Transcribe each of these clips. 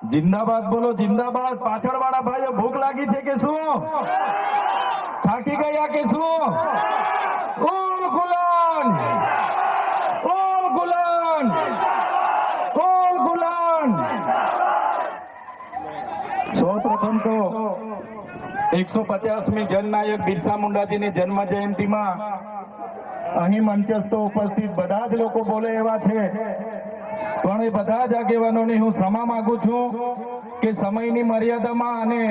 जिंदाबाद बोलो जिंदाबाद। पाछळवाळा भाईओ भूख लागी छे के શું? થાકી ગયા કે શું? ઉલ ગુલાન ઉલ ગુલાન ઉલ ગુલાન। સૌપ્રથમ તો 150મી જનનાયક બિરસા મુંડાજીની જન્મ જયંતિમાં અહીં મંચસ્થ ઉપસ્થિત બધા જ લોકો બોલે એવા છે, પણ એ બધા જ આગેવાનોની હું ક્ષમા માંગુ છું કે સમયની મર્યાદામાં અને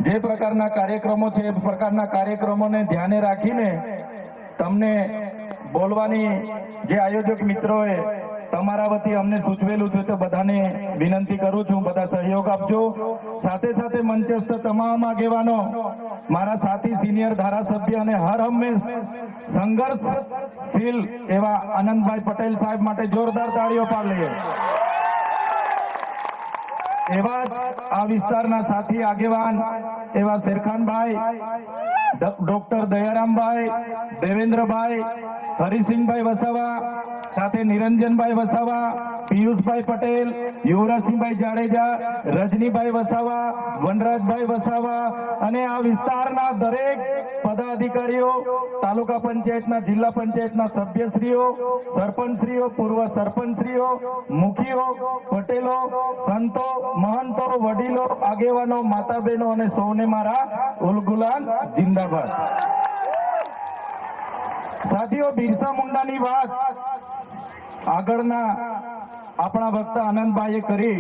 જે પ્રકારના કાર્યક્રમો છે એ પ્રકારના કાર્યક્રમોને ધ્યાને રાખીને તમને બોલવાની જે આયોજક મિત્રોએ તમારા વતી અમને સૂચવેલું છે તો બધાને વિનંતી કરું છું, બધા સહયોગ આપજો। સાથે સાથે મંચસ્થ તમામ આગેવાનો, મારા સાથી સિનિયર ધારાસભ્ય અને હર હંમેશ સંઘર્ષશીલ એવા આનંદભાઈ પટેલ સાહેબ માટે જોરદાર તાળીઓ પાડીએ। એવા જ આ વિસ્તારના સાથી આગેવાન એવા શેરખાનભાઈ, ડોક્ટર દયારામભાઈ, દેવેન્દ્રભાઈ, હરિસિંહભાઈ વસાવા, સાથે નિરંજનભાઈ વસાવા, પિયુષભાઈ પટેલ, યુવરાજસિંહભાઈ જાડેજા, રજનીભાઈ વસાવા, વનરાજભાઈ વસાવા અને આ વિસ્તારના દરેક પદાધિકારીઓ, તાલુકા પંચાયતના, જિલ્લા પંચાયતના સભ્યશ્રીઓ, સરપંચશ્રીઓ, પૂર્વ સરપંચશ્રીઓ, મુખીઓ, પટેલો, સંતો, મહંતો, વડીલો, આગેવાનો, માતા બહેનો અને સૌને મારા ઉલગુલાન જિંદાબાદ। સાથીઓ, બિરસા મુંડાની વાત આગળના આપણા વક્તા આનંદભાઈએ કરી।